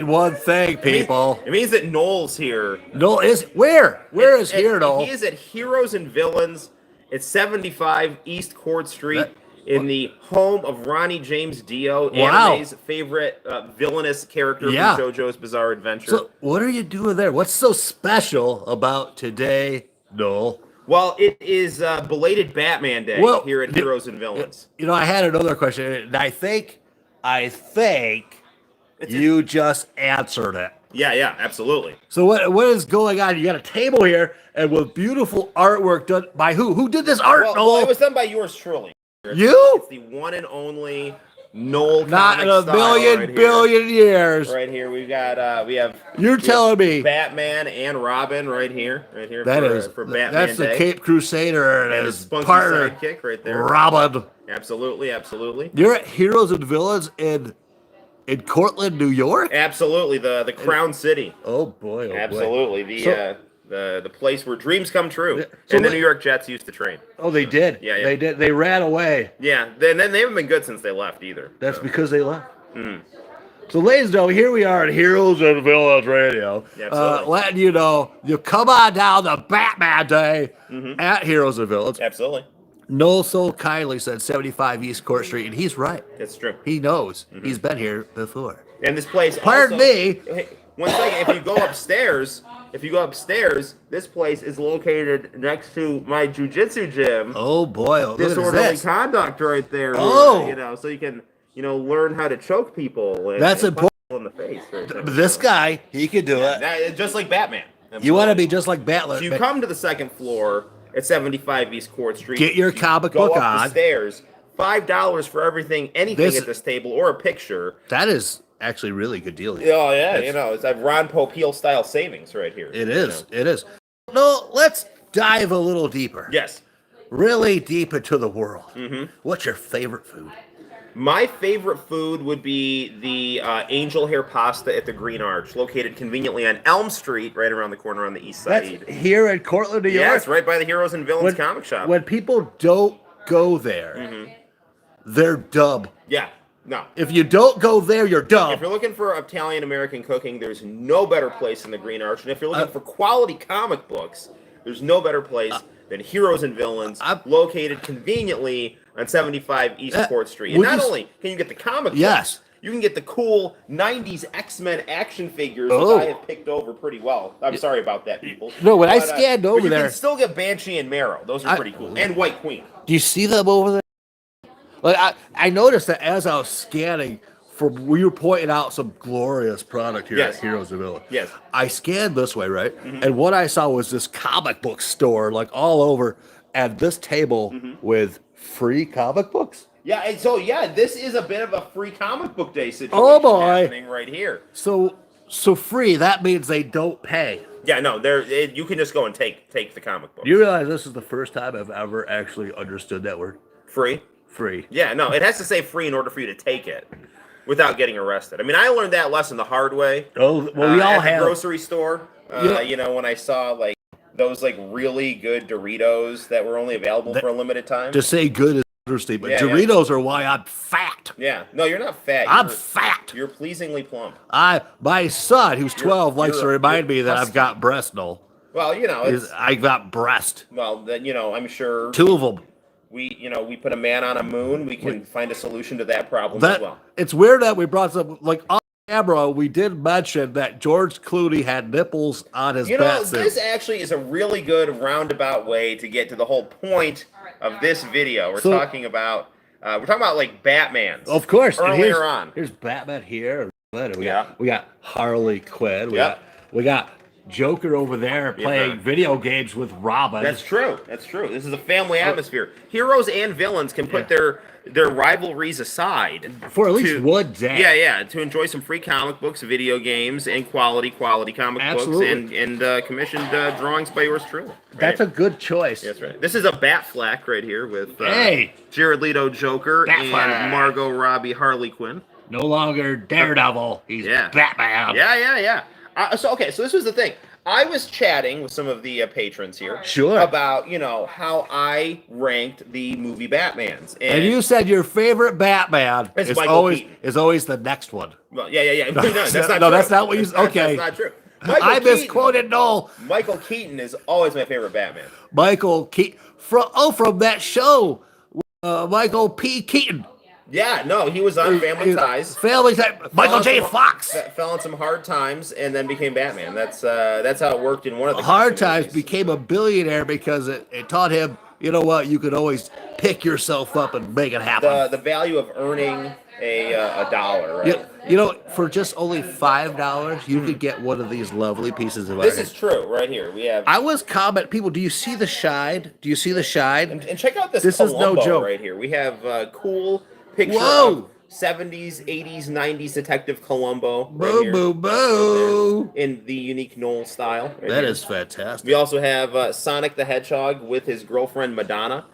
One thing, people. It means that Noel's here. Noel is where? Where is here, Noel? He is at Heroes and Villains at 75 East Court Street in the home of Ronnie James Dio, anime's favorite villainous character from JoJo's Bizarre Adventure. So, what are you doing there? What's so special about today, Noel? Well, it is belated Batman Day here at Heroes and Villains. You know, I had another question, and I think you just answered it. Yeah, absolutely. So what is going on? You got a table here, and with beautiful artwork done by who? Who did this art, Noel? Well, it was done by yours truly. You? It's the one and only Noel ComiX. Not in a billion years. Right here, we have. You're telling me Batman and Robin right here. For Batman That's Day. the Cape Crusader and his partner, sidekick right there. Robin. Absolutely. You're at Heroes and Villains in Cortland, New York. Absolutely, the Crown City. Oh boy! Absolutely, the place where dreams come true, and the New York Jets used to train. Oh, they did. Yeah. They did. They ran away. Yeah, then they haven't been good since they left either. That's because they left. So, ladies and gentlemen, here we are at Heroes and Villains Radio. Letting you know, you come on down the Batman Day at Heroes and Villains. Absolutely. Noel so kindly said 75 East Court Street, and he's right. That's true. He knows. He's been here before. And this place. Pardon me. Hey, one second. If you go upstairs, this place is located next to my jujitsu gym. Oh boy! Disorderly conduct right there. So you can learn how to choke people. That's important. In the face. Right there. This guy, he can do it. Just like Batman. Absolutely. You want to be just like Batman. So you come to the second floor at 75 East Court Street. Get your comic book on. Go on. up the stairs. $5 for anything at this table or a picture. That is actually really good deal. Oh yeah, it's a Ron Popeil style savings right here. It is. It is. No, let's dive a little deeper. Yes. Really deep into the world. What's your favorite food? My favorite food would be the angel hair pasta at the Green Arch, located conveniently on Elm Street, right around the corner on the east side. That's here in Cortland, New York? Yeah, it's right by the Heroes and Villains comic shop. When people don't go there, they're dumb. Yeah, no. If you don't go there, you're dumb. If you're looking for Italian-American cooking, there's no better place than the Green Arch. And if you're looking for quality comic books, there's no better place than Heroes and Villains, located conveniently on 75 East Court Street. And not only can you get the comic books, you can get the cool 90s X-Men action figures that I have picked over pretty well. I'm sorry about that, people. No, when I scanned over there... you can still get Banshee and Marrow. Those are pretty cool. And White Queen. Do you see them over there? Like I noticed that as I was scanning, we were pointing out some glorious product here at Heroes and Villains. Yes. I scanned this way, right? And what I saw was this comic book store, like all over, and this table with free comic books. Yeah, and so this is a bit of a free comic book day situation happening right here. So free, that means they don't pay. Yeah, no, you can just go and take the comic book. You realize this is the first time I've ever actually understood that word? Free? Free. Yeah, no, it has to say free in order for you to take it without getting arrested. I mean, I learned that lesson the hard way. Oh, well, we all at have. The grocery store, when I saw those really good Doritos that were only available for a limited time. To say good is understatement. Doritos are why I'm fat. Yeah, no, you're not fat. I'm fat. You're pleasingly plump. My son, who's 12, likes to remind me that I've got breast, Noel. Well, I got breast. Well, then I'm sure 2 of them. We put a man on a moon. We can find a solution to that problem as well. It's weird that we brought some on camera. We did mention that George Clooney had nipples on his batsuit. This actually is a really good roundabout way to get to the whole point of this video. We're talking about Batmans. Of course. Earlier on, here's Batman here. We got Harley Quinn. We got Joker over there playing video games with Robin. That's true. This is a family atmosphere. Heroes and villains can put their rivalries aside for at least one day. Yeah, to enjoy some free comic books, video games, and quality comic books, and commissioned drawings by yours truly. Right? That's a good choice. That's right. This is a Batfleck right here with Jared Leto Joker and Margot Robbie Harley Quinn. No longer Daredevil. He's Batman. Yeah. So this was the thing. I was chatting with some of the patrons here. Sure. About, how I ranked the movie Batmans. And you said your favorite Batman is always the next one. Well, yeah. No, that's not true. That's not what you said. Okay. That's not true. I misquoted Noel. Michael Keaton is always my favorite Batman. Michael Keaton. From that show, Michael P. Keaton. Yeah, no, he was on Family Ties. Family Ties. Michael J. Fox. Fell in some hard times and then became Batman. That's how it worked in one of the hard times. Movies. Became a billionaire because it taught him, you know what, you could always pick yourself up and make it happen. The value of earning a dollar, right? For just only $5, you could get one of these lovely pieces of art. This is true, right here. We have. I was commenting, people. Do you see the shine? Do you see the shine? And check out this. This Columbo is no joke right here. We have cool picture of 70s, 80s, 90s Detective Columbo. Boo. In the unique Noel style. That is fantastic. We also have Sonic the Hedgehog with his girlfriend Madonna.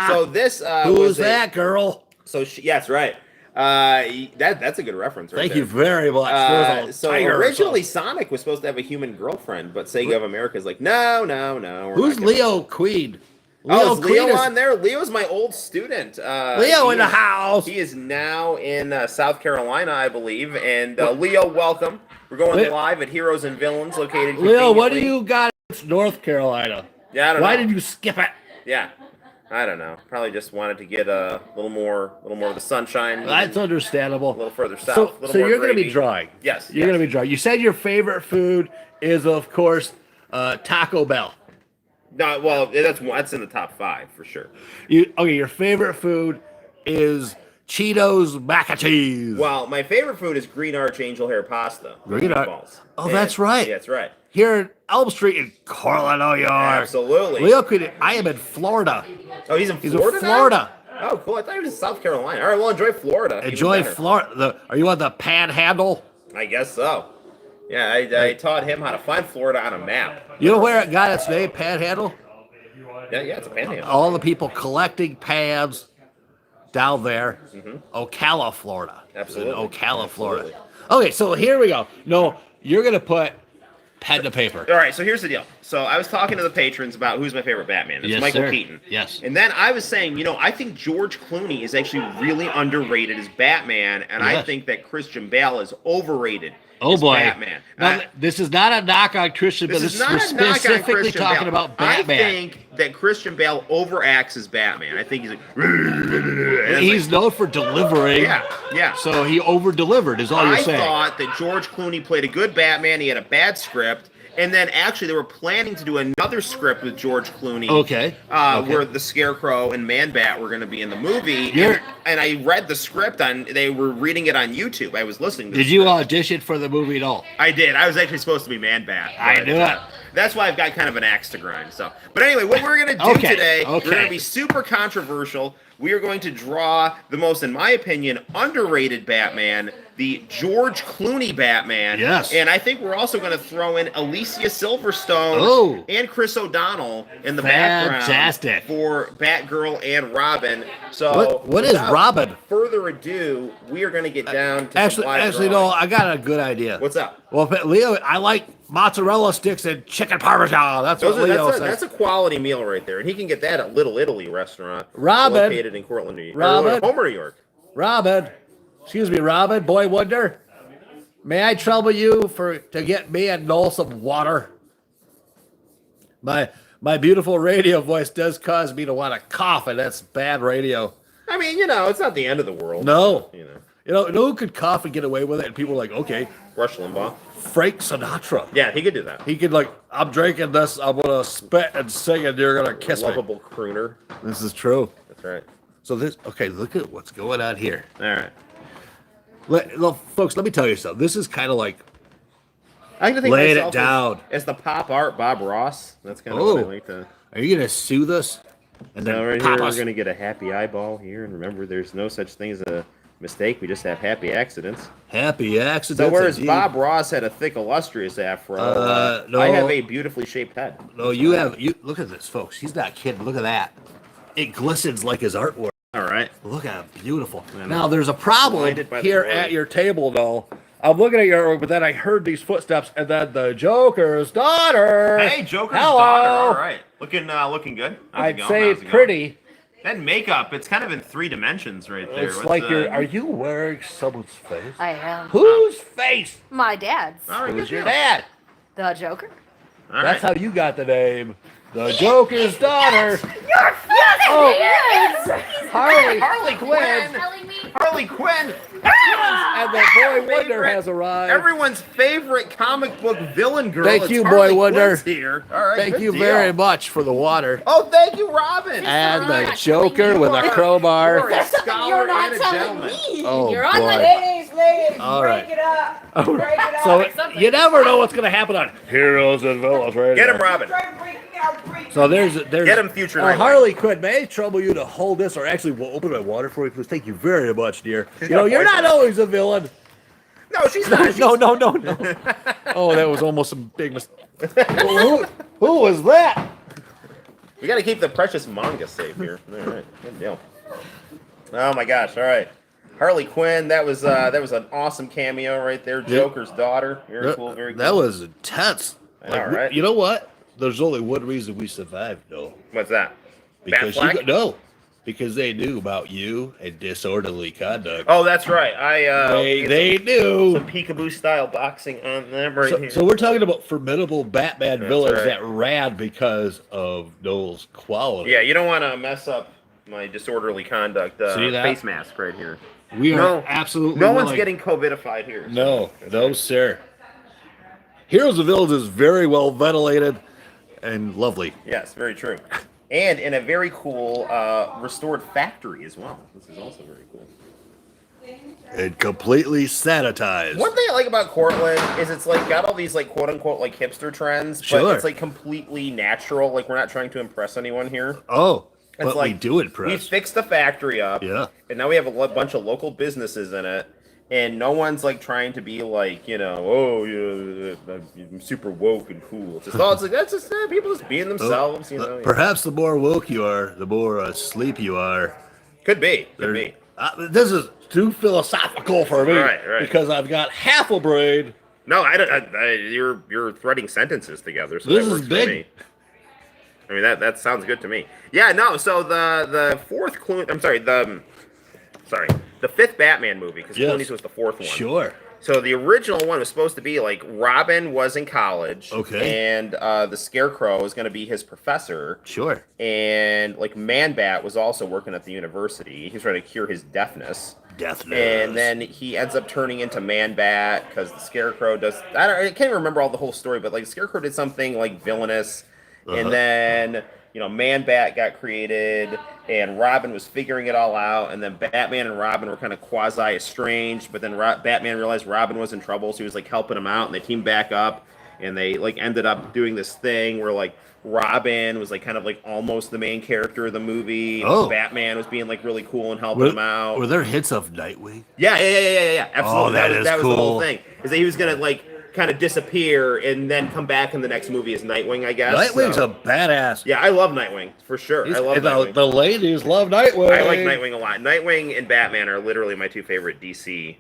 So this who's that girl? So yes, right. That's a good reference, right? Thank you very much. So originally Sonic was supposed to have a human girlfriend, but Sega of America is like, no. Who's Leo Queen? Is Leo on there? Leo's my old student. Leo in the house. He is now in South Carolina, I believe. And Leo, welcome. We're going live at Heroes and Villains, located. Leo, what do you got? It's North Carolina. Yeah, I don't know. Why did you skip it? Yeah. I don't know. Probably just wanted to get a little more of the sunshine. That's understandable. A little further south. So you're going to be drawing. Yes. You're going to be drawing. You said your favorite food is, of course, Taco Bell. No, well, that's in the top 5 for sure. Your favorite food is Cheetos mac and cheese. Well, my favorite food is Green Arch Angel Hair Pasta. Green Arch. Oh, that's right. Yeah, that's right. Here in Elm Street in Cortland, New York. Absolutely. Leo, I am in Florida. Oh, he's in Florida now? Oh, cool. I thought he was in South Carolina. All right, well, enjoy Florida. Enjoy Florida. Are you on the Panhandle? I guess so. Yeah, I taught him how to find Florida on a map. You know where it got its name, Panhandle? Yeah, it's a panhandle. All the people collecting pans down there. Ocala, Florida. Absolutely. Ocala, Florida. Okay, so here we go. No, you're going to put pen to paper. All right, so here's the deal. So I was talking to the patrons about who's my favorite Batman. It's Michael Keaton. Yes. And then I was saying, I think George Clooney is actually really underrated as Batman, and I think that Christian Bale is overrated. Oh boy! Batman. Now, this is not a knock on Christian Bale. This is not specifically talking about Batman. I think that Christian Bale overacts as Batman. I think he's like. He's known for delivering. Yeah. So he over-delivered, is all you're saying. I thought that George Clooney played a good Batman. He had a bad script. And then actually they were planning to do another script with George Clooney. Okay. Where the Scarecrow and Man-Bat were going to be in the movie. And I read the script they were reading it on YouTube. I was listening to Did you audition for the movie at all? I did. I was actually supposed to be Man-Bat. I knew it. That's why I've got kind of an axe to grind. But anyway, what we're going to do today, we're going to be super controversial. We are going to draw the most, in my opinion, underrated Batman, the George Clooney Batman. Yes. And I think we're also going to throw in Alicia Silverstone and Chris O'Donnell in the background for Batgirl and Robin. So what is Robin? Further ado, we are going to get down to actually, no, I got a good idea. What's up? Well, Leo, I like mozzarella sticks and chicken parmesan. That's what Leo says. That's a quality meal right there, and he can get that at Little Italy restaurant, Robin, located in Cortland, New York. Homer, New York. Robin, Boy Wonder. May I trouble you to get me and Noel some water? My beautiful radio voice does cause me to want to cough, and that's bad radio. I mean, it's not the end of the world. No. You know who could cough and get away with it? And people are like, okay. Rush Limbaugh. Frank Sinatra. Yeah, he could do that. He could I'm drinking this, I'm going to spit and sing, and you're going to kiss me. Lovable crooner. This is true. That's right. So look at what's going on here. All right. Folks, let me tell you something. This is kind of like I like to think laying it down. As the pop art Bob Ross. That's kind of what I like to. Are you going to sue this? And then right here, we're going to get a happy eyeball here. And remember, there's no such thing as a mistake. We just have happy accidents. Happy accidents. So whereas Bob Ross had a thick, illustrious afro, I have a beautifully shaped head. No, you look at this, folks. He's not kidding. Look at that. It glistens like his artwork. All right. Look at it. Beautiful. Now, there's a problem here at your table, though. I'm looking at your artwork, but then I heard these footsteps, and then the Joker's daughter. Hey, Joker's Hello. daughter. All right, looking good. I'd say pretty. That makeup, it's kind of in 3 dimensions right there. It's like are you wearing someone's face? I am. Whose face? My dad's. All right, Who's your dad? The Joker. All That's right. how you got the name. The Joker's daughter. You're Harley Quinn. Harley Quinn. And the Boy Wonder has arrived. Everyone's favorite comic book villain girl. Thank It's you, Harley Boy Wonder. Quinn's here. All right, Thank good you deal. very much for the water. Oh, thank you, Robin. And the Joker with a crowbar. You're a scholar You're not and a telling gentleman. me. Oh, You're on boy. my Ladies, All break right. it up. Break it up. So you never know what's going to happen on Heroes and Villains Radio. Get him, Robin. Try breaking out, breaking So there's Get him, future Nightwing. Harley Quinn. May I trouble you to hold this, or actually, we'll open my water for you, please. Thank you very much, dear. She's You know, got you're not poison. always a villain. No, she's not. No. Oh, that was almost a big mistake. who was that? We got to keep the precious manga safe here. All right, good deal. Oh my gosh! All right, Harley Quinn. That was an awesome cameo right there. Joker's daughter. Very cool. Very cool. That was intense. I know, right? You know what? There's only one reason we survived, though. What's that? Because Batfleck? because they knew about you and disorderly conduct. Oh, that's right. They knew. Some peekaboo style boxing on them right here. So we're talking about formidable Batman villains right. that ran because of Noel's quality. Yeah, you don't want to mess up my disorderly conduct See that? face mask right here. We are No, absolutely No one's willing. getting COVIDified here. No, sir. Heroes of Villains is very well ventilated and lovely. Yes, very true. And in a very cool restored factory as well. This is also very cool. And completely sanitized. One thing I like about Cortland is it's like got all these like quote unquote like hipster trends, Sure. but it's like completely natural. Like we're not trying to impress anyone here. Oh, It's but like we do we impress. fixed the factory up, Yeah. and now we have a bunch of local businesses in it, and no one's like trying to be like, you know, oh, yeah, I'm super woke and cool. It's just it's like that's just people just being themselves, you know. Yeah. Perhaps the more woke you are, the more asleep you are. Could be. This is too philosophical for me. Right. Because I've got half a brain. No, you're threading sentences together. So This that is works big. For me. I mean that sounds good to me. Yeah, no. So the fourth the fifth Batman movie because Yes. Clooney's was the fourth one. Sure. So the original one was supposed to be like Robin was in college, Okay. and the Scarecrow was going to be his professor, Sure. and like Man-Bat was also working at the university. He's trying to cure his deafness. Deathness. And then he ends up turning into Man-Bat because the Scarecrow does. I can't remember all the whole story, but like the Scarecrow did something like villainous, and then Man-Bat got created, and Robin was figuring it all out, and then Batman and Robin were kind of quasi estranged, but then Batman realized Robin was in trouble, so he was like helping him out, and they teamed back up, and they like ended up doing this thing where like Robin was like kind of like almost the main character of the movie. Oh. Batman was being like really cool and helping him out. Were there hints of Nightwing? Yeah. Absolutely. Oh, that is was the whole cool. thing. Is that he was gonna like kind of disappear and then come back in the next movie as Nightwing, I guess. Nightwing's so. a badass. Yeah, I love Nightwing for sure. I love Nightwing. The ladies love Nightwing. I like Nightwing a lot. Nightwing and Batman are literally my two favorite DC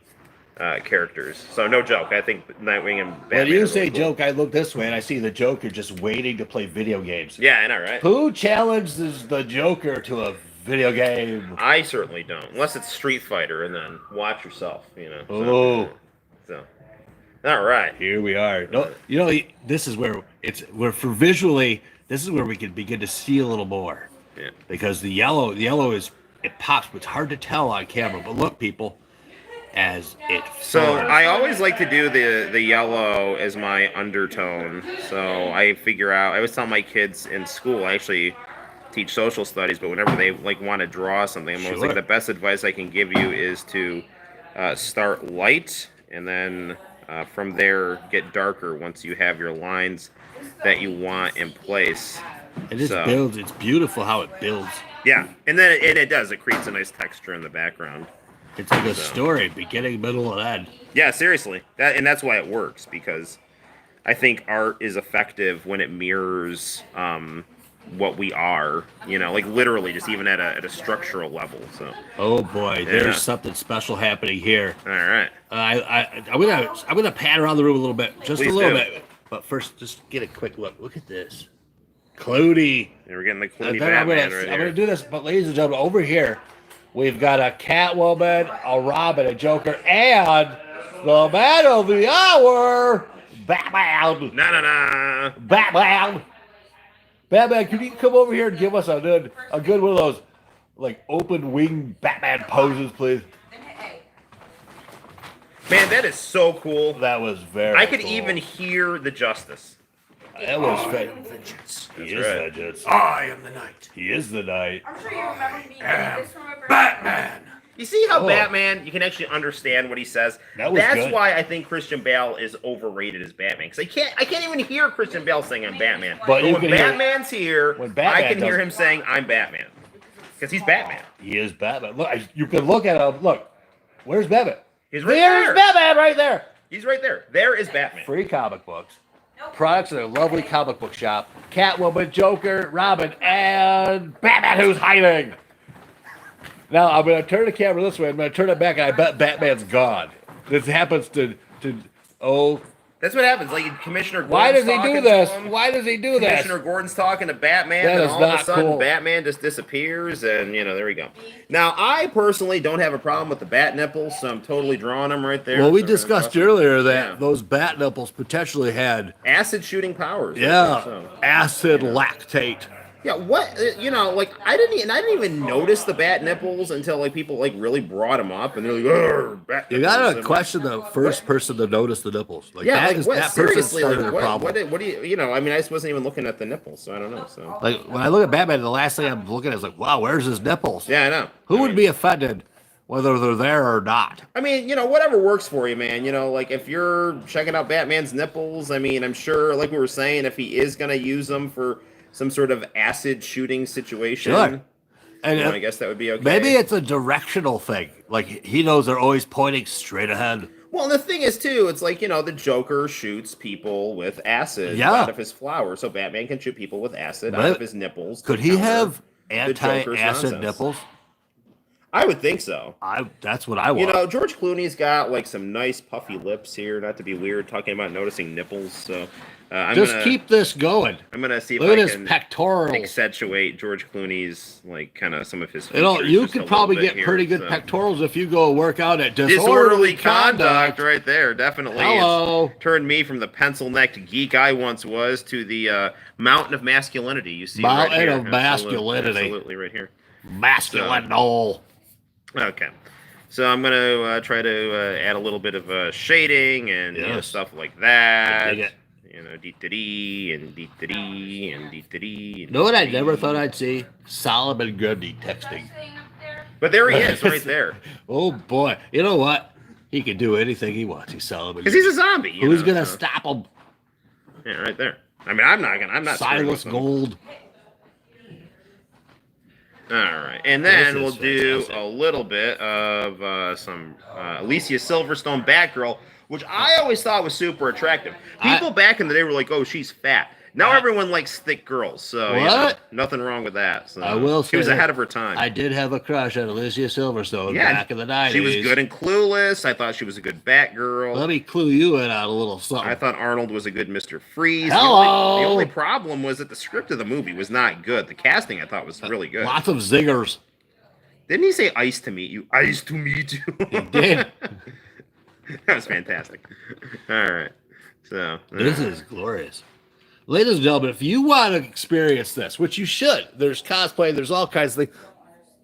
characters. So no joke. I think Nightwing and Batman. When you are say really cool. joke, I look this way and I see the Joker just waiting to play video games. Yeah, I know, right? Who challenges the Joker to a video game? I certainly don't, unless it's Street Fighter, and then watch yourself. Oh. So. All right. Here we are. No, this is where this is where we can begin to see a little more. Yeah. Because the yellow it pops, but it's hard to tell on camera. But look, people, as it So forms. I always like to do the yellow as my undertone. So I always tell my kids in school, I actually teach social studies, but whenever they like want to draw something, I'm always like, the best advice I can give you is to start light and then from there get darker once you have your lines that you want in place. It just builds. It's beautiful how it builds. Yeah, and then it does. It creates a nice texture in the background. It's like a story, beginning, middle, and end. Yeah, seriously. That's why it works, because I think art is effective when it mirrors what we are, like literally just even at a structural level. So. Oh boy, there's something special happening here. All right. I'm gonna pan around the room a little bit, just Please a little do. bit. But first, just get a quick look. Look at this, Clooney. And we're getting the Clooney Then I'm Batman gonna do this, but ladies and gentlemen, over here we've got a Catwoman, a Robin, a Joker, and the man of the hour, Batman. Na. Batman. Batman, can you come over here and give us a good one of those like open wing Batman poses, please? Man, that is so cool. That was very I could cool. even hear the justice. That was vengeance. He is right. vengeance. I am the knight. He is the knight. I'm sure you remember me getting this from a Batman. You see how Oh. Batman, you can actually understand what he says? That was That's good. why I think Christian Bale is overrated as Batman. Because I can't even hear Christian Bale saying I'm Batman. But you when can hear- Batman's here, when Batman I can hear does- him saying I'm Batman. Because he's Batman. He is Batman. Look, you can look at him. Look, where's Batman? He's right There's there. Batman right there. He's right there. There is Batman. Free comic books. Products in a lovely comic book shop. Catwoman, Joker, Robin, and Batman who's hiding. Now, I'm going to turn the camera this way. I'm going to turn it back, and I bet Batman's gone. This happens to That's what happens. Like Commissioner Gordon's why does he talking do to this? him. Why does he do this? Commissioner Gordon's talking to Batman, That and is all of not a sudden cool. Batman just disappears, and there we go. Now, I personally don't have a problem with the bat nipples, so I'm totally drawing them right there. Well, we So discussed we're gonna earlier that Yeah. those bat nipples potentially had, acid shooting powers. I yeah, think so. acid lactate. Yeah, what like I didn't even notice the bat nipples until like people like really brought them up, and they're like, "Ugh, bat You nipples." gotta And question the first person to notice the nipples. Like Yeah, that like, is what, that person seriously, started like, a problem. what do you I mean, I just wasn't even looking at the nipples, so I don't know. So Like when I look at Batman, the last thing I'm looking at is like, wow, where's his nipples? yeah, I know. Who would be offended whether they're there or not? I mean, whatever works for you, man. Like if you're checking out Batman's nipples, I mean, I'm sure, like we were saying, if he is gonna use them for some sort of acid shooting situation, Sure. And I guess that would be okay. maybe it's a directional thing. Like he knows they're always pointing straight ahead. Well, and the thing is, too, it's like, the Joker shoots people with acid Yeah. out of his flower, so Batman can shoot people with acid out But of his nipples. Could to he counter have the Joker's anti-acid nonsense. nipples? I would think so. That's what I want. George Clooney's got, like, some nice puffy lips here, not to be weird, talking about noticing nipples, so... keep this going. I'm gonna see if Look at I his can pectorals. accentuate George Clooney's, like, kind of some of his features. You just could a probably little bit get here, pretty good so. pectorals if you go work out at Disorderly conduct, right there, definitely. Hello. It's turned me from the pencil-necked geek I once was to the mountain of masculinity. You see, Mountain right here. of masculinity. Absolutely, right here. Masculine Noel. Okay, so I'm gonna try to add a little bit of shading and Yes. stuff like that. I dig it. D-da-dee and D-da-dee and D-da-dee. Know what I never thought I'd see? Solomon Grundy texting. But there he is, right there. Oh boy! You know what? He can do anything he wants. He's Solomon. Because he's a zombie. Who's gonna stop him? Yeah, right there. I mean, I'm not. Silas scared of him. Gold. All right, and then This we'll is do fantastic. a little bit of some Alicia Silverstone Batgirl, which I always thought was super attractive. People back in the day were like, "Oh, she's fat." Now everyone likes thick girls, so What? nothing wrong with that. So I will she was say ahead of her time. I did have a crush on Alicia Silverstone back in the 90s. She was good in Clueless. I thought she was a good Batgirl. Let me clue you in on a little something. I thought Arnold was a good Mr. Freeze. Hello. The only problem was that the script of the movie was not good. The casting I thought was really good. Lots of zingers. Didn't he say "ice to meet you"? Ice to meet you. He did. That was fantastic. All right, so This is glorious. Ladies and gentlemen, if you want to experience this, which you should, there's cosplay, there's all kinds of things.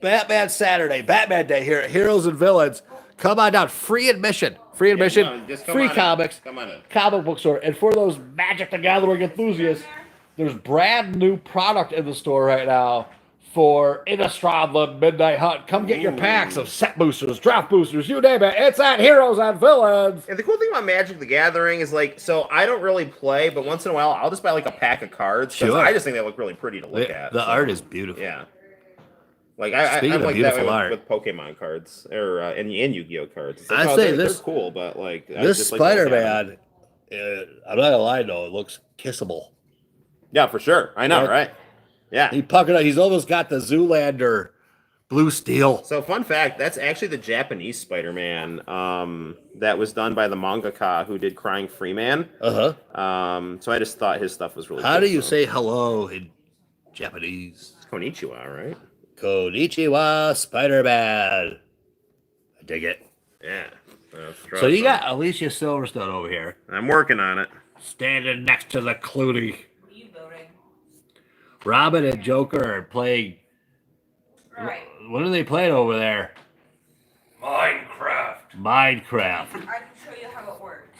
Batman Saturday, Batman Day here at Heroes and Villains. Come on down. Free admission. Free admission. come on, just come free on in. comics. Come on in. Comic book store. And for those Magic the Gathering enthusiasts, there's brand new product in the store right now for Innistrad Midnight Hunt. Come get your packs of set boosters, draft boosters, you name it. It's at Heroes and Villains. And the cool thing about Magic the Gathering is like, so I don't really play, but once in a while I'll just buy like a pack of cards. 'Cause Sure. I just think they look really pretty to look at. The so, art is beautiful. Yeah. Like I'm Speaking of like that way beautiful art. with Pokemon cards or and Yu-Gi-Oh cards. It's like, I'd oh, say they're this- cool, but like I This just like to look at them. Spider-Man, I'm not gonna lie though, it looks kissable. Yeah, for sure. I know, Right. right? Yeah. He puckered up. He's almost got the Zoolander blue steel. So fun fact, that's actually the Japanese Spider-Man that was done by the mangaka who did Crying Freeman. So I just thought his stuff was really How cool, do you say hello in Japanese? It's Konnichiwa, right? Konnichiwa, Spider-Man. I dig it. Yeah. So you got Alicia Silverstone over here. I'm working on it. Standing next to the Clooney. What are you voting? Robin and Joker are playing. Right. What are they playing over there? Minecraft. Minecraft. I can show you how it works.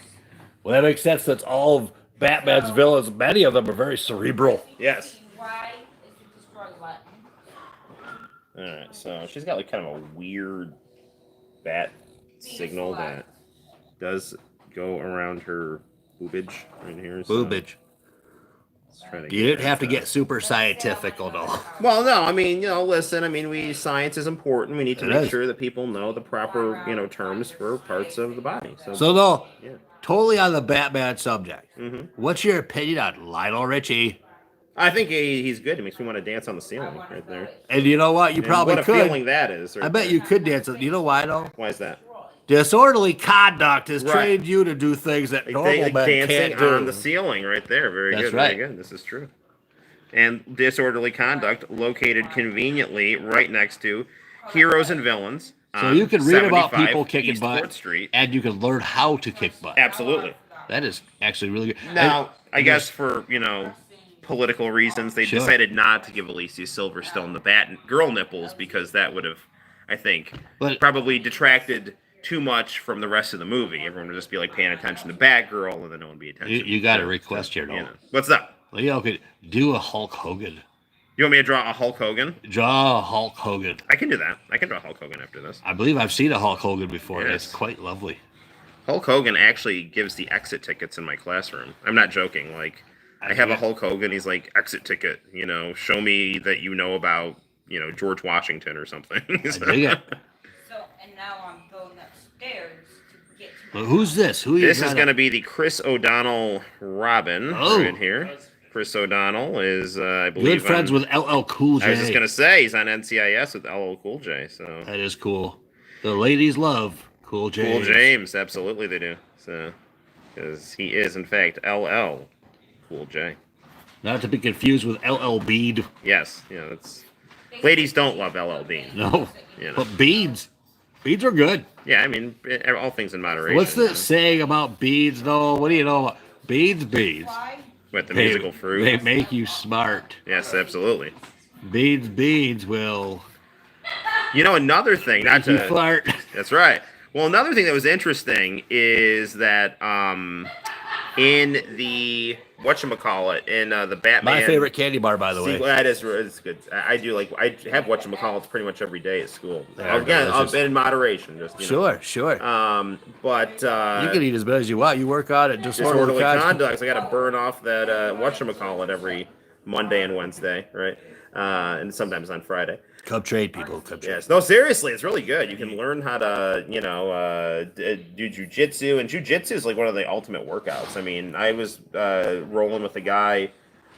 Well, that makes sense. That's all of Batman's villains. Many of them are very cerebral. Yes. Why is the destroy button? All right. So she's got like kind of a weird bat signal that does go around her boobage right here. So Boobage. let's try to You get didn't have to that. get super scientific on all. Well, no, I mean, listen, I mean, science is important. We need to It make is. sure that people know the proper, terms for parts of the body. So, no, yeah. totally on the Batman subject. Mm-hmm. What's your opinion on Lionel Richie? I think he's good. It makes me want to dance on the ceiling right there. And you know what? You And probably what a could. feeling that is. Right I bet there. you could dance. You know why, though? Why is that? Disorderly conduct has Right. trained you to do things that normal Like men dancing can't do. on the ceiling right there. Very That's good. right. Very good. This is true. And disorderly conduct located conveniently right next to Heroes and Villains. So you can read about 75 people kicking East butt, Court Street. and you can learn how to kick butt. Absolutely. That is actually really good. Now, I And- guess for, political reasons, they Sure. decided not to give Alicia Silverstone the girl nipples because that would have, I think, But- probably detracted too much from the rest of the movie. Everyone would just be like paying attention to Batgirl, and then no one would be attention. You got a to- request here, though. What's up? Leo could do a Hulk Hogan. You want me to draw a Hulk Hogan? Draw a Hulk Hogan. I can do that. I can draw Hulk Hogan after this. I believe I've seen a Hulk Hogan before. Yes. It's quite lovely. Hulk Hogan actually gives the exit tickets in my classroom. I'm not joking. Like, I have a Hulk Hogan. He's like, exit ticket. Show me that you know about, George Washington or something. I dig it. So, and now I'm going upstairs to get to Well, who's this? Who This is going to be the Chris O'Donnell Robin right here. Chris O'Donnell is, I believe, good friends with LL Cool J. I was just going to say, he's on NCIS with LL Cool J. So That is cool. The ladies love Cool J. Cool James, absolutely they do. So, because he is, in fact, LL Cool J. Not to be confused with LL Bead. Yes, that's... Ladies don't love LL Bean. No. You know. But beads. Beads are good. Yeah, I mean, all things in moderation. What's the saying about beads, though? What do you know about beads? Beads. With the musical fruit. They make you smart. Yes, absolutely. Beads will Another thing, not make you to... flirt. That's right. Well, another thing that was interesting is that in the whatchamacallit, in the Batman... My favorite candy bar, by the way. That is it's good. I do like... I have whatchamacallits pretty much every day at school. They're Again, delicious. in moderation. Just, Sure. But... You can eat as much as you want. You work on it. disorderly conduct. I got to burn off that whatchamacallit every Monday and Wednesday, right? And sometimes on Friday. Come trade, people. Come trade. Yes. No, seriously, it's really good. You can learn how to, do jujitsu, and jujitsu is like one of the ultimate workouts. I mean, I was rolling with a guy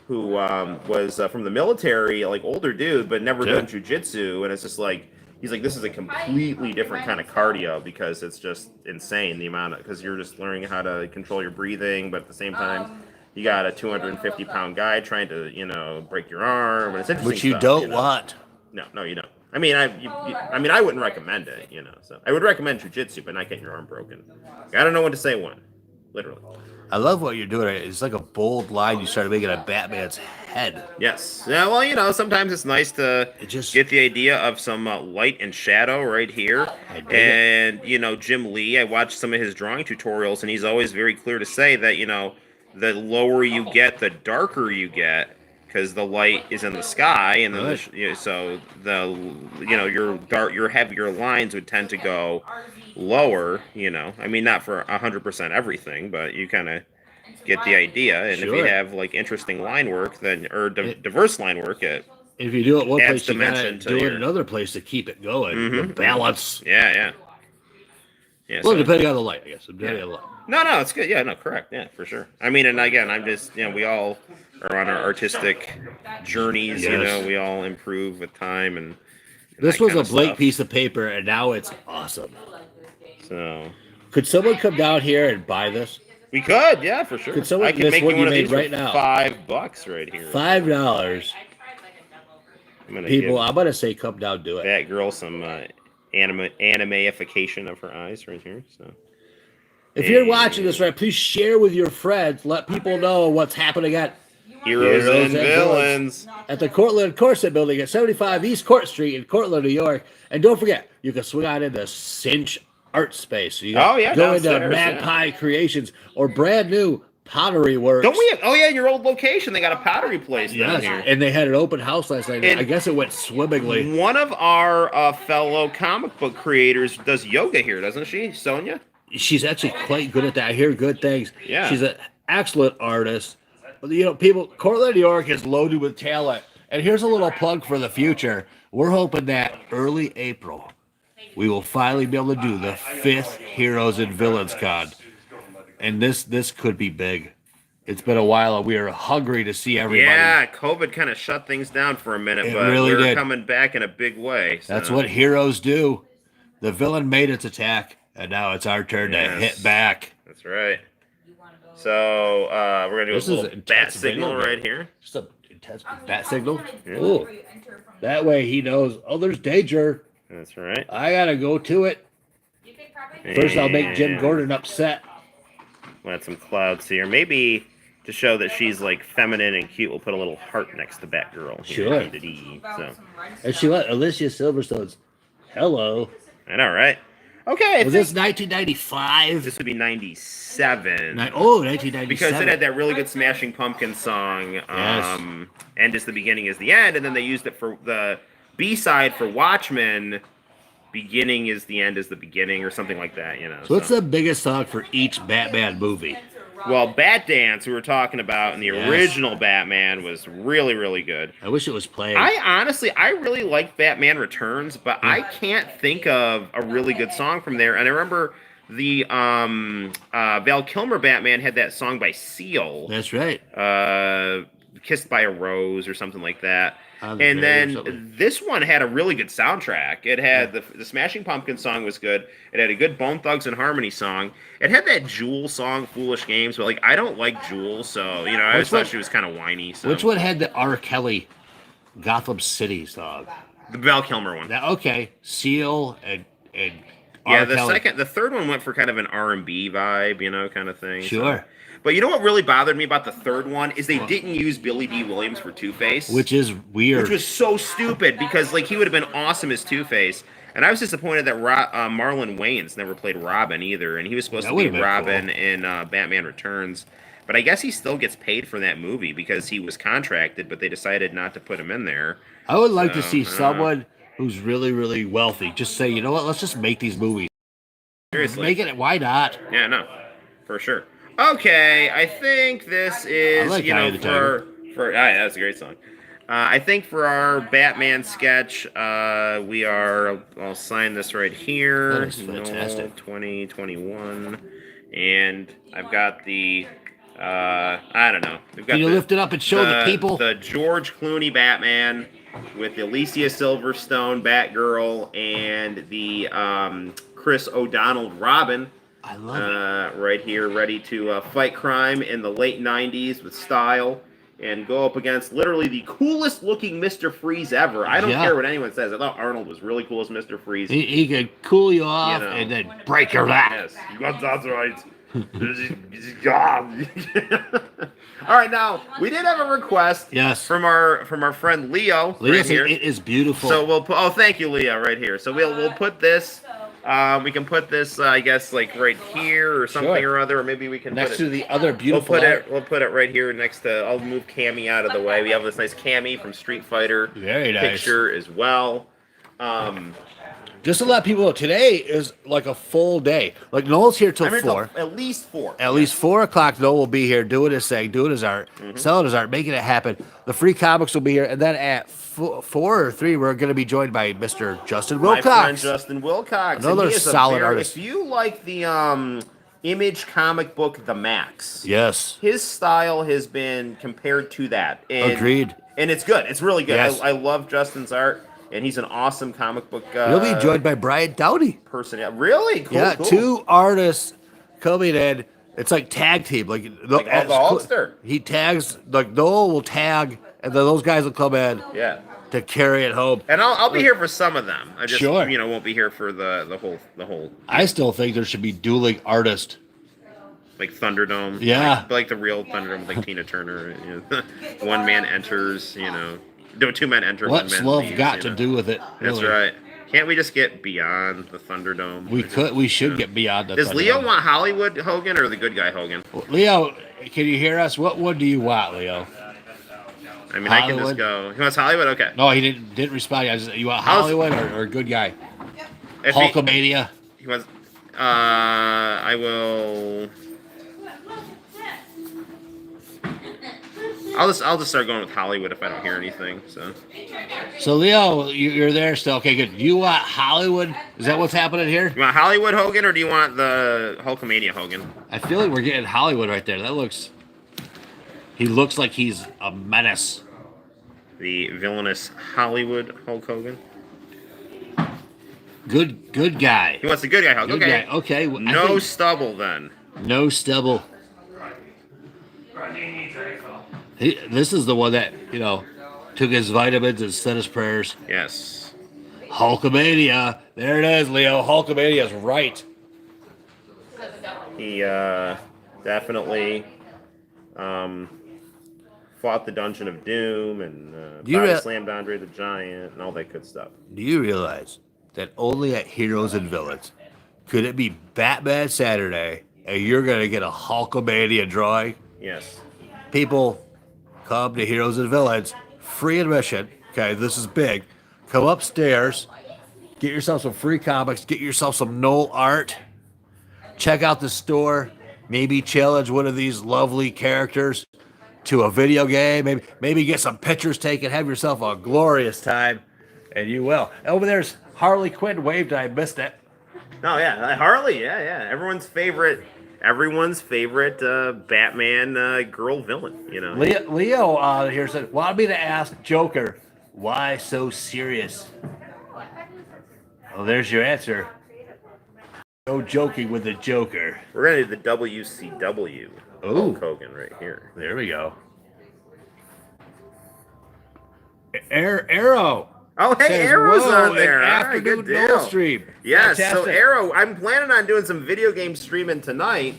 who was from the military, like older dude, but never done jujitsu, and it's just like he's like, this is a completely different kind of cardio because it's just insane the amount of because you're just learning how to control your breathing, but at the same time. You got a 250-pound guy trying to, break your arm, and it's interesting. Which you stuff, don't want. No, you don't. I mean, I wouldn't recommend it, So I would recommend jujitsu, but not getting your arm broken. I don't know when to say when, literally. I love what you're doing. It's like a bold line you started making on Batman's head. Yes. Yeah. Well, sometimes it's nice to just get the idea of some light and shadow right here. And Jim Lee. I watched some of his drawing tutorials, and he's always very clear to say that the lower you get, the darker you get, because the light is in the sky, and then so your heavier lines would tend to go lower. I mean, not for 100% everything, but you kind of get the idea. And if you have like interesting line work, then diverse line work, if you do it one adds place, you gotta dimension to do it your- another place to keep it going. The balance. Yeah. Well, So- depending on the light, I guess. Depending on the light. No, it's good. Yeah, no, correct. Yeah, for sure. I mean, and again, I'm just, we all are on our artistic journeys. You know, we all improve with time and this was a blank stuff. piece of paper, and now it's awesome. So, could someone come down here and buy this? We could, yeah, for sure. Could someone I could make what you one of made these right for now? $5 right here. $5. People, I'm gonna say come down, do it. That girl some animeification of her eyes right here. So, if you're watching this right, please share with your friends. Let people know what's happening at Heroes and Villains at the Cortland Corset Building at 75 East Court Street in Cortland, New York. And don't forget, you can swing on into Cinch Art Space. You go into Magpie Creations or brand new Pottery Works. Don't we? Oh yeah, your old location. They got a pottery place down here, and they had an open house last night. I guess it went swimmingly. One of our fellow comic book creators does yoga here, doesn't she, Sonia? She's actually quite good at that. I hear good things. Yeah, she's an excellent artist. But you know, people, Cortland, New York is loaded with talent. And here's a little plug for the future. We're hoping that early April, we will finally be able to do the 5th Heroes and Villains Con. And this could be big. It's been a while, and we are hungry to see everybody. Yeah, COVID kind of shut things down for a minute, but really we're coming back in a big way. So. That's what heroes do. The villain made its attack, and now it's our turn to hit back. That's right. So we're gonna do a little bat signal right here. Just a intense bat signal. Oh, that way he knows. Oh, there's danger. That's right. I gotta go to it. First, I'll make Jim Gordon upset. We'll add some clouds here. Maybe to show that she's like feminine and cute, we'll put a little heart next to Batgirl. Sure. So. And she let Alicia Silverstone's hello. I know, right? Okay. Was this 1995? This would be 97. 1997. Because it had that really good Smashing Pumpkins song. Yes. End is the beginning is the end. And then they used it for the B-side for Watchmen. Beginning is the end is the beginning or something like that, you know. So what's the biggest song for each Batman movie? Well, Bat Dance, we were talking about in the original Batman, was really, really good. I wish it was playing. I really like Batman Returns, but I can't think of a really good song from there. And I remember the Val Kilmer Batman had that song by Seal. That's right. Kissed by a Rose or something like that. And then this one had a really good soundtrack. It had the Smashing Pumpkins song was good. It had a good Bone Thugs and Harmony song. It had that Jewel song, Foolish Games, but like I don't like Jewel, so you know I always thought she was kind of whiny. So. Which one had the R. Kelly Gotham City song? The Val Kilmer one. Okay, Seal and yeah, the third one went for kind of an R&B vibe, you know, kind of thing. Sure. So. But you know what really bothered me about the third one is they didn't use Billy D. Williams for Two-Face. Which is weird. Which was so stupid because like he would have been awesome as Two-Face. And I was disappointed that Marlon Wayans never played Robin either. And he was supposed to be Robin in Batman Returns. But I guess he still gets paid for that movie because he was contracted, but they decided not to put him in there. I would like to see someone who's really, really wealthy just say, you know what, let's just make these movies. Seriously. Make it, why not? Yeah, no, for sure. Okay, I think this is, like that's a great song. I think for our Batman sketch, I'll sign this right here. That is fantastic. 2021. And I've got the, I don't know. Can you lift it up and show the people? The George Clooney Batman with Alicia Silverstone Batgirl and the Chris O'Donnell Robin. I love it. Right here, ready to fight crime in the late 90s with style and go up against literally the coolest looking Mr. Freeze ever. I don't care what anyone says. I thought Arnold was really cool as Mr. Freeze. He could cool you off and then break your back. Yes, that's right. All right, now we did have a request. Yes. From our friend Leo. Right here. It is beautiful. So we'll put. Oh, thank you, Leo. Right here. So we'll put this. We can put this, I guess, like right here or something or other, or maybe we can next put to the other beautiful. We'll put it right here next to. I'll move Cammy out of the way. We have this nice Cammy from Street Fighter. Very nice picture as well. Just to let people know, today is like a full day. Like Noel's here till 4. At least 4. At least 4 o'clock. Noel will be here doing his thing, doing his art, selling his art, making it happen. The free comics will be here, and then at 4 or 3, we're going to be joined by Mr. Justin Wilcox. My friend Justin Wilcox. Another solid artist. If you like the Image comic book The Max. Yes. His style has been compared to that. And, Agreed. And it's good. It's really good. Yes. I love Justin's art, and he's an awesome comic book He'll be joined by Brian Downey. person. Yeah, really? Cool, Yeah, cool. 2 artists coming in. It's like tag team. Like the Hulkster. He tags, like Noel will tag, and then those guys will come in to carry it home. And I'll be here for some of them. I just Sure. won't be here for the whole. I still think there should be dueling artists. Like Thunderdome. Yeah. Like the real Thunderdome, like Tina Turner. One man enters, no, 2 men enter. What's 1 man love leaves, got to do with it? That's Really? right. Can't we just get beyond the Thunderdome? We should get beyond the Does Thunderdome. Leo want Hollywood Hogan or the good guy Hogan? Leo, can you hear us? What one do you want, Leo? I mean, Hollywood? I can just go. He wants Hollywood? Okay. No, he didn't respond. You want Hollywood or good guy? If Hulkamania. He wants. I will. I'll just start going with Hollywood if I don't hear anything. So Leo, you're there still. Okay, good. You want Hollywood? Is that what's happening here? You want Hollywood Hogan or do you want the Hulkamania Hogan? I feel like we're getting Hollywood right there. He looks like he's a menace. The villainous Hollywood Hulk Hogan. Good guy. He wants the good guy Hulk. Good Okay. guy. Okay. No stubble then. No stubble. This is the one that, took his vitamins and said his prayers. Yes. Hulkamania. There it is, Leo. Hulkamania is right. He definitely fought the Dungeon of Doom and slammed Andre the Giant and all that good stuff. Do you realize that only at Heroes and Villains could it be Batman Saturday and you're going to get a Hulkamania drawing? Yes. People come to Heroes and Villains, free admission. Okay, this is big. Come upstairs, get yourself some free comics, get yourself some Noel art, check out the store, maybe challenge one of these lovely characters to a video game, maybe get some pictures taken, have yourself a glorious time, and you will. Over there's Harley Quinn waved, I missed it. Oh yeah, Harley, yeah. Everyone's favorite Batman girl villain, Leo here said, wanted me to ask Joker, why so serious? Well, there's your answer. No joking with the Joker. We're gonna do the WCW. Ooh. Hulk Hogan right here. There we go. Arrow. Oh, hey, says, Arrow's "Whoa, on there. an All right, afternoon good deal. stream. Yes, Fantastic. so Arrow, I'm planning on doing some video game streaming tonight,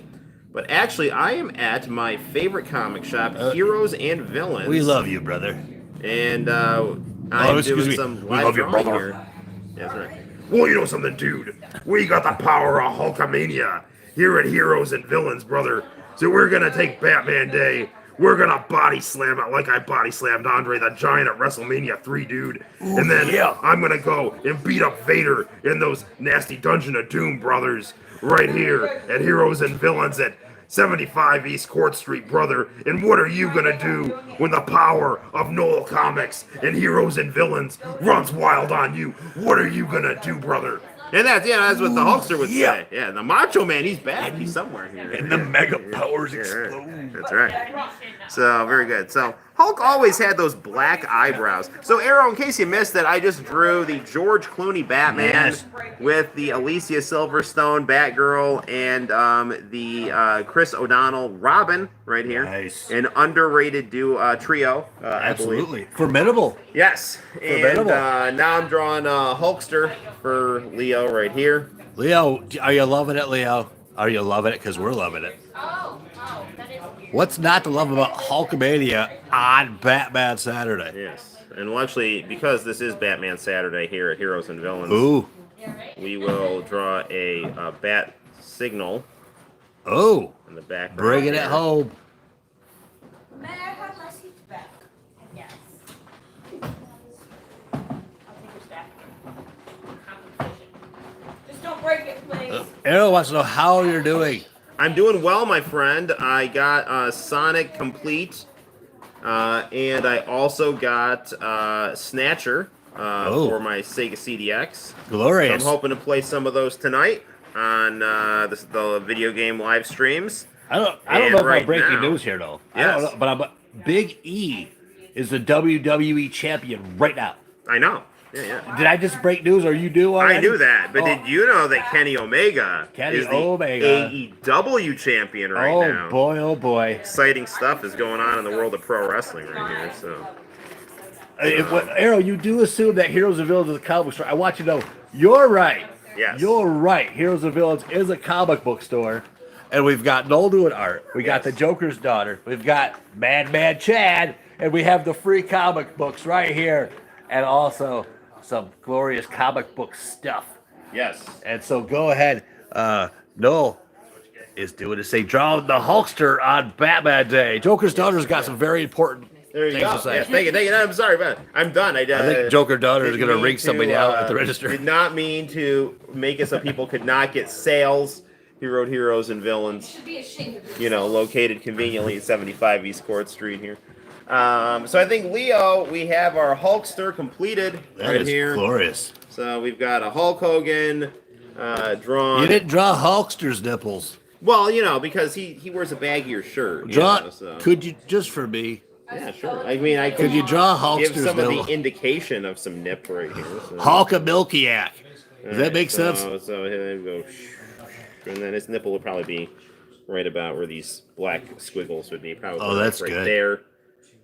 but actually I am at my favorite comic shop, Heroes and Villains. We love you, brother. And I'm doing some We live love you, drawing brother. here. That's right. Well, you know something, dude? We got the power of Hulkamania here at Heroes and Villains, brother. So we're gonna take Batman Day. We're gonna body slam it like I body slammed Andre the Giant at WrestleMania 3, dude. And then I'm gonna go and beat up Vader in those nasty Dungeon of Doom brothers right here at Heroes and Villains at 75 East Court Street, brother. And what are you gonna do when the power of Noel ComiX and Heroes and Villains runs wild on you? What are you gonna do, brother? And that's what the Hulkster would say. Yeah, the Macho Man, he's back. He's somewhere here. And the mega powers explode. That's right. So, very good. So, Hulk always had those black eyebrows. So, Arrow, in case you missed it, I just drew the George Clooney Batman with the Alicia Silverstone Batgirl and the Chris O'Donnell Robin right here. Nice. An underrated trio, I believe. Absolutely. Formidable. Yes. And Formidable. now I'm drawing Hulkster for Leo right here. Leo, are you loving it, Leo? Are you loving it? Because we're loving it. Oh, that is weird. What's not to love about Hulkamania on Batman Saturday? Yes. And well, actually, because this is Batman Saturday here at Heroes and Villains, Ooh. we will draw a bat signal Oh. in the background. Bringing it here. home. May I have my seat back? Yes. I'll take your staff. Compensation. Just don't break it, please. Arrow wants to know how you're doing. I'm doing well, my friend. I got Sonic Complete, and I also got Snatcher for my Sega CDX. So I'm Glorious. hoping to play some of those tonight. on the video game live streams. I don't And know if right I'm breaking now- news here though. I Yes. don't know, but Big E is the WWE champion right now. I know. Yeah. Did I just break news or you do already? I knew that, but Oh. did you know that Kenny Omega is the Omega. AEW champion right Oh now? boy, oh boy. Exciting stuff is going on in the world of pro wrestling right here. So Arrow, you do assume that Heroes and Villains is a comic book store. I want you to know, you're right. Yes. You're right. Heroes and Villains is a comic book store. And we've got Noel doing art. We got the Joker's daughter. We've got Madman Chad. And we have the free comic books right here. And also some glorious comic book stuff. yes, And so go ahead. Noel is doing to say, draw the Hulkster on Batman Day. Joker's daughter's got some very important there you things go. to say. Yes, thank you. I'm sorry, man. I'm done. I think Joker daughter is didn't gonna mean ring somebody out at the register. Did not mean to make it so people could not get sales. He wrote Heroes and Villains. Should be ashamed of yourself. You know, located conveniently at 75 East Court Street here. So I think, Leo, we have our Hulkster completed That right is here. glorious. So we've got a Hulk Hogan drawn. You didn't draw Hulkster's nipples. Well, you know, because he wears a baggier shirt. you Draw. know, so. Could you just for me? Yeah, sure. I mean, I Could you draw give Hulkster's some of nipple? the indication of some nip right here. So. Hulkamilkiac. Does that make sense? So here we go. And then his nipple would probably be right about where these black squiggles would be. Probably Oh, that's right good. there.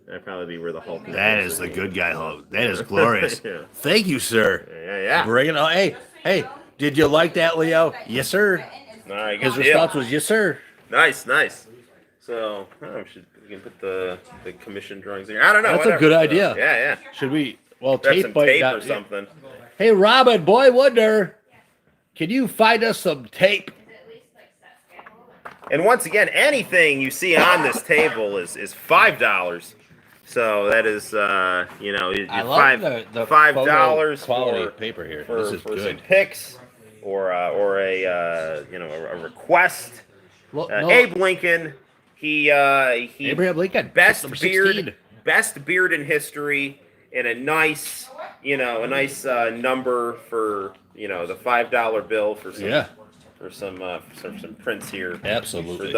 That'd probably be where the Hulk. That nipples is would the be. good guy Hulk. That is glorious. Yeah. Thank you, sir. Yeah. Bring it on. Hey, did you like that, Leo? Yes, sir. All right, His good deal. response was yes, sir. Nice. So we can put the commission drawings here. I don't know. That's a whatever. good So, idea. Yeah. Should we? Well, Grab tape some might tape not- or something. Hey, Robin, boy wonder, can you find us some tape? And once again, anything you see on this table is $5. So that is, I love five the $5 quality for, paper here. for, This is for some good. picks or a request. Well, no, Abe Lincoln, he Abraham Lincoln, best number beard 16. in history, and a nice number for the $5 bill for some Yeah, for some prints here. absolutely.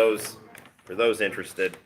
For those interested.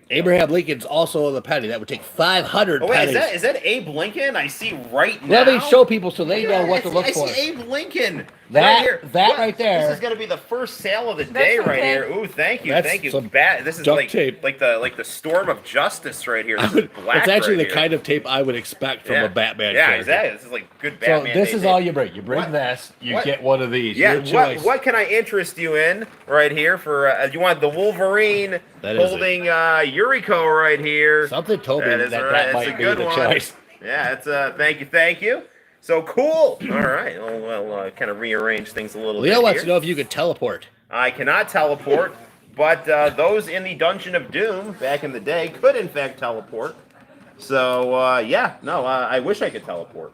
Abraham Lincoln's also on the penny. That would take 500 Oh wait, pennies. is that Abe Lincoln? I see right now. Let me show people so they know what to look I for. see Abe Lincoln. That- right here. that right there. This is gonna be the first sale of the day That's right okay. here. Ooh, thank you. That's some This is duct like tape. like the storm of justice right here. This is black. It's actually right the here. kind of tape I would expect from a Batman Yeah, character. exactly. This is like good So Batman. this Day is tape. all you bring. You bring What? this, you What? get one of these. Yeah, Your choice. what can I interest you in right here for? You want the Wolverine That is holding Yuriko right here. Something told me is that right. that It's might a be good the one. choice. Yeah, it's thank you. So cool. All right, we'll kind of rearrange things a little Leo bit wants here. to know if you could teleport. I cannot teleport, but those in the Dungeon of Doom back in the day could in fact teleport. So I wish I could teleport.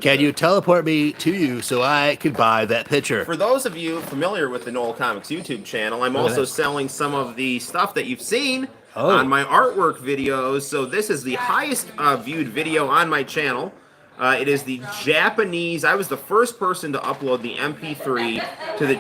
Can you teleport me to you so I could buy that picture? For those of you familiar with the Noel ComiX YouTube channel, I'm also selling some of the stuff that you've seen on my artwork videos. So this is the highest viewed video on my channel. It is the Japanese. I was the first person to upload the MP3 to the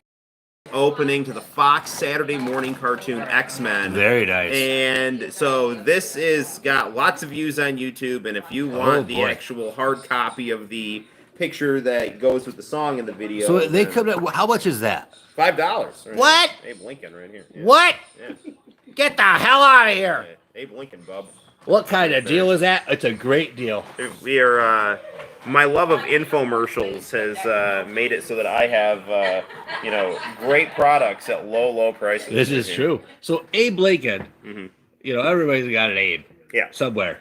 opening to the Fox Saturday morning cartoon X-Men. Very nice. And so this is got lots of views on YouTube, and if you want the boy. actual hard copy of the picture that goes with the song in the video, So they then come to, how much is that? $5. What? Abe Lincoln right here. Yeah. What? Yeah. Get the hell out of here. Yeah. Abe Lincoln, bub. What kind of deal is that? It's a great deal. We are. My love of infomercials has made it so that I have, great products at low prices. This is here. true. So Abe Lincoln, everybody's got an Abe. Yeah. Somewhere.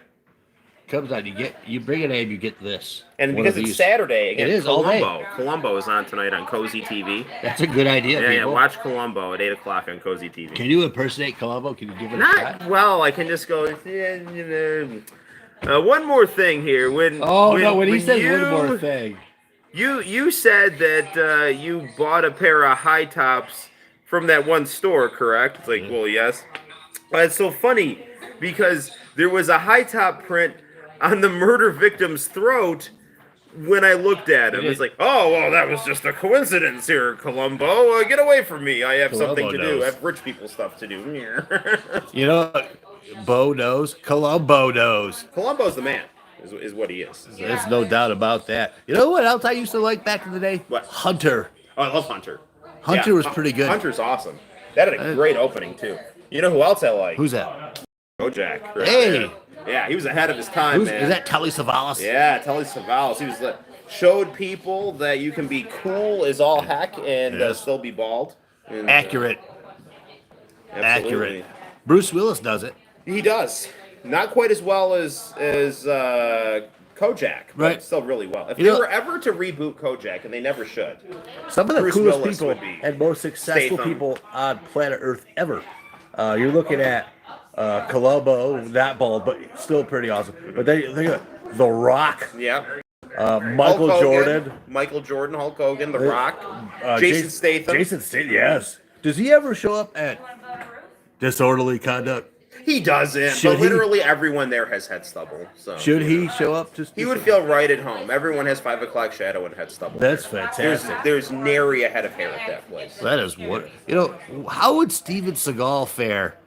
Comes on, you bring an Abe, you get this. And One because of it's these. Saturday, again, It is all day. Columbo is on tonight on Cozy TV. That's a good idea, Yeah, people. watch Columbo at 8 o'clock on Cozy TV. Can you impersonate Columbo? Can you give it a Not shot? well. I can just go. One more thing here. When When he says you, one more thing. You said that you bought a pair of high tops from that one store, correct? It's like, well, yes. It's so funny because there was a high top print on the murder victim's throat when I looked at him, it's like, oh, well, that was just a coincidence here, Columbo. Get away from me. I have something to do. I have rich people stuff to do. You know, Bo knows. Columbo knows. Columbo's the man, is what he is. There's no doubt about that. You know what else I used to like back in the day? What? Hunter. Oh, I love Hunter. Hunter was pretty good. Hunter's awesome. That had a great opening, too. You know who else I like? Who's that? Kojak. Right Hey. there. Yeah, he was ahead of his time, man. Is that Telly Savalas? Yeah, Telly Savalas. He was showed people that you can be cool as all heck and still be bald. And, Accurate. Absolutely. Accurate. Bruce Willis does it. He does. Not quite as well as Kojak, but Right. still really well. If You they know- were ever to reboot Kojak, and they never should, Some of the Bruce coolest Willis people would be and most successful Statham. people on planet Earth ever. You're looking at Columbo, not bald, but still pretty awesome. But they got The Rock, yeah. Michael Hulk Hogan, Jordan, Michael Jordan, Hulk Hogan, The Rock, Jason Statham. Jason Statham, yes. Does he ever show up at Disorderly Conduct? He doesn't, Should but he? literally everyone there has head stubble. So Should he show up? He would feel right at home. Everyone has 5 o'clock shadow and head stubble. That's fantastic. There's nary a head of hair at that place. That is what how would Steven Seagal fare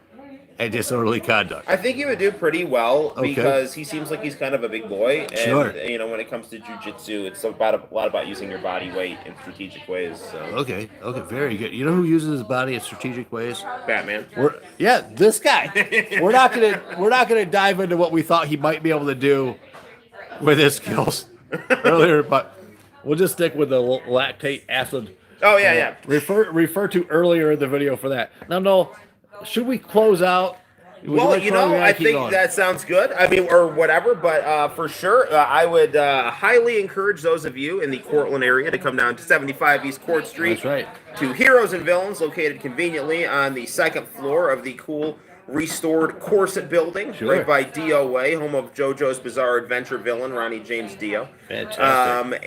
at Disorderly Conduct? I think he would do pretty well Okay. because he seems like he's kind of a big boy. And, Sure. when it comes to jiu-jitsu, it's a lot about using your body weight in strategic ways. So. Okay, very good. You know who uses his body in strategic ways? Batman. This guy. we're not gonna dive into what we thought he might be able to do with his skills earlier, but we'll just stick with the lactate acid. Oh, yeah. Refer to earlier in the video for that. Now, Noel, should we close out? Well, I think that sounds good. I mean, or whatever, but for sure, I would highly encourage those of you in the Cortland area to come down to 75 East Court Street. That's right. To Heroes and Villains, located conveniently on the second floor of the cool restored Corset building, Sure. right by DOA, home of JoJo's Bizarre Adventure villain, Ronnie James Dio. Fantastic.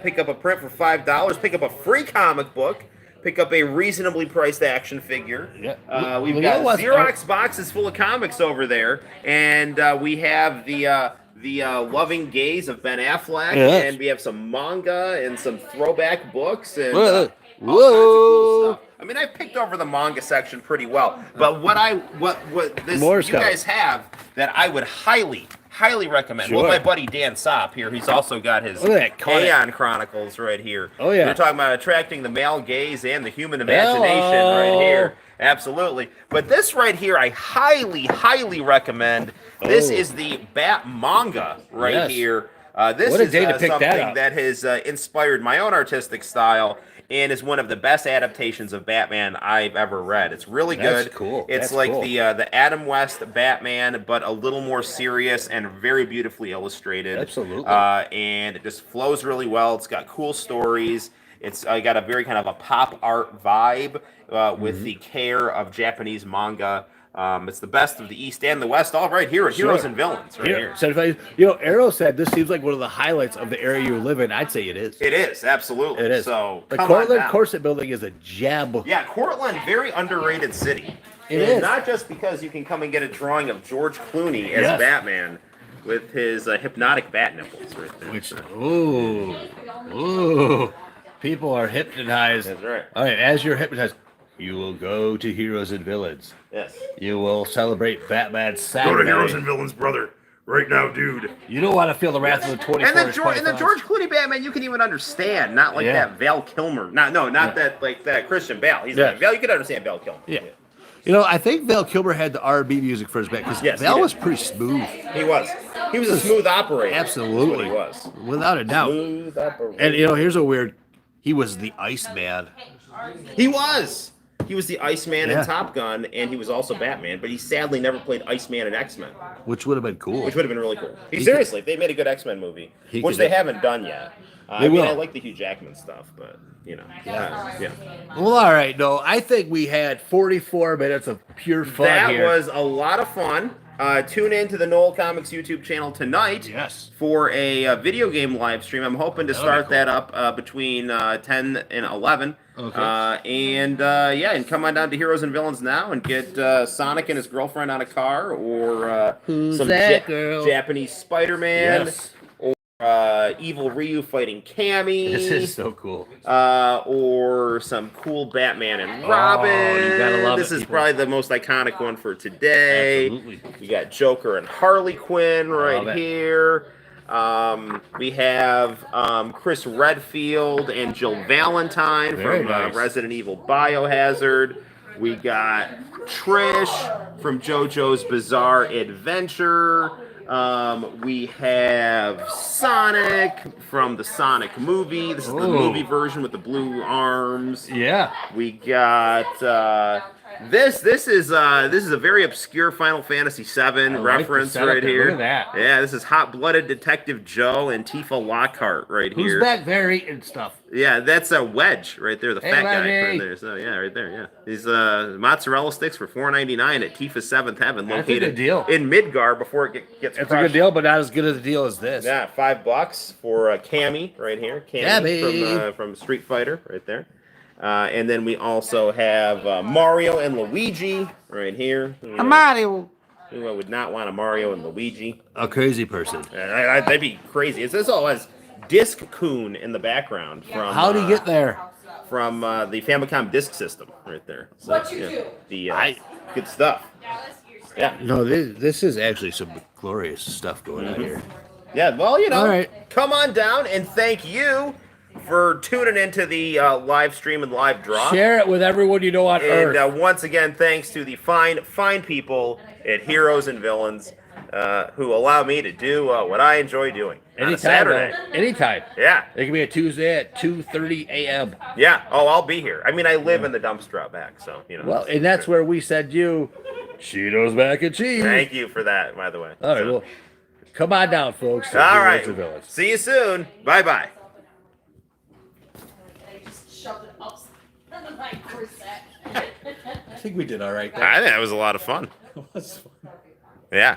Pick up a print for $5, pick up a free comic book, pick up a reasonably priced action figure. Yeah. We've got Xerox boxes full of comics over there, and we have the Loving Gaze of Ben Affleck, Yes. and we have some manga and some throwback books and Whoa. all kinds of cool stuff. I mean, I picked over the manga section pretty well, but what you guys have that I would highly recommend. Sure. Well, my buddy Dan Sopp here, he's also got his Look at that, Aeon Chronicles right here. Oh, yeah. You're talking about attracting the male gaze and the human imagination right here. Absolutely. But this right here, I highly recommend. This is the Bat manga right Yes. here. This What a is day to pick that something up. that has inspired my own artistic style and is one of the best adaptations of Batman I've ever read. It's really That's good. cool. It's That's like cool. the Adam West Batman, but a little more serious and very beautifully illustrated. Absolutely. And it just flows really well. It's got cool stories. It's got a very kind of a pop art vibe with the care of Japanese manga. It's the best of the East and the West, all right here at Heroes and Villains, right here. Arrow said this seems like one of the highlights of the area you live in. I'd say it is. It is, absolutely. It is. So the come Cortland on down. Corset building is a gem. Yeah, Cortland, very underrated city. It And is. not just because you can come and get a drawing of George Clooney as Yes. Batman with his hypnotic bat nipples right there. Which, people are hypnotized. That's right. All right, as you're hypnotized, you will go to Heroes and Villains. Yes. You will celebrate Batman Go to Saturday. Heroes and Villains, brother. Right now, dude. You don't want to feel the wrath of the 24 And the George Clooney Batman, you can even understand, not like Yeah. that Val Kilmer. Not that like that Christian Bale. He's Yeah. like Val. You can understand Val Kilmer. Yeah. You know, I think Val Kilmer had the R&B music for his back because Yes, he Val did. was pretty smooth. He was. He was a smooth operator. Absolutely. That's what he was. Without a doubt. Smooth operator. And, here's a weird, he was the Iceman. He was. He was the Iceman Yeah. in Top Gun, and he was also Batman, but he sadly never played Iceman in X-Men, Which would have been cool. which would have been really cool. He Seriously, if they made a good X-Men movie, He which could they do- haven't done yet. They I mean, will. I like the Hugh Jackman stuff, but, yeah. Well, all right, no, I think we had 44 minutes of pure fun That here. was a lot of fun. Tune in to the Noel ComiX YouTube channel tonight Yes. for a video game live stream. I'm hoping to start cool. that up between 10 and 11. Okay. And come on down to Heroes and Villains now and get Sonic and his girlfriend on a car or Who's some that girl? Japanese Spider-Man. Yes. evil Ryu fighting Cammy. This is so cool. Or some cool Batman and Robin. you gotta love this it, is people. probably the most iconic one for today. Absolutely. We got Joker and Harley Quinn Love right it. here. We have Chris Redfield and Jill Valentine Very from nice. Resident Evil Biohazard. We got Trish from JoJo's Bizarre Adventure. We have Sonic from the Sonic movie. This is the Ooh. movie version with the blue arms. Yeah. We got this is a very obscure Final Fantasy VII like the reference setup right there. here. Look at that. Yeah, this is Hot-Blooded Detective Joe and Tifa Lockhart right Who's here. back there eating stuff? Yeah, that's a Wedge right there, the Hey, fat guy Wedgie. right there. So yeah, right there. Yeah, these mozzarella sticks for $4.99 at Tifa's Seventh Heaven, That's a located good deal. in Midgar before it gets It's crushed. a good deal, but not as good as a deal as this. Yeah, $5 for Cammy right here. Cammy. from Street Fighter right there. And then we also have Mario and Luigi right here. Mario. Who would not want a Mario and Luigi? A crazy person. That'd be crazy. This all has Disc Coon in the background from How'd he get there? from the Famicom Disk System right there. So, What you do? The good stuff. Yeah. No, this is actually some glorious stuff going on here. Yeah, well, All right. come on down and thank you for tuning into the live stream and live draw. Share it with everyone you know on And Earth. once again, thanks to the fine people at Heroes and Villains who allow me to do what I enjoy doing on a Anytime, Saturday. man. Anytime. Yeah, It can be a Tuesday at 2:30 a.m. yeah. Oh, I'll be here. I mean, I live in the dumpster out back, so you know. Well, and that's where we send you Cheetos mac and cheese. Thank you for that, by the way. All right, So- well, come on down, folks. to all Heroes right. and Villains. See you soon. Bye bye. They just shoved it up under my corset. I think we did all right there. I think that was a lot of fun. It was fun. Yeah.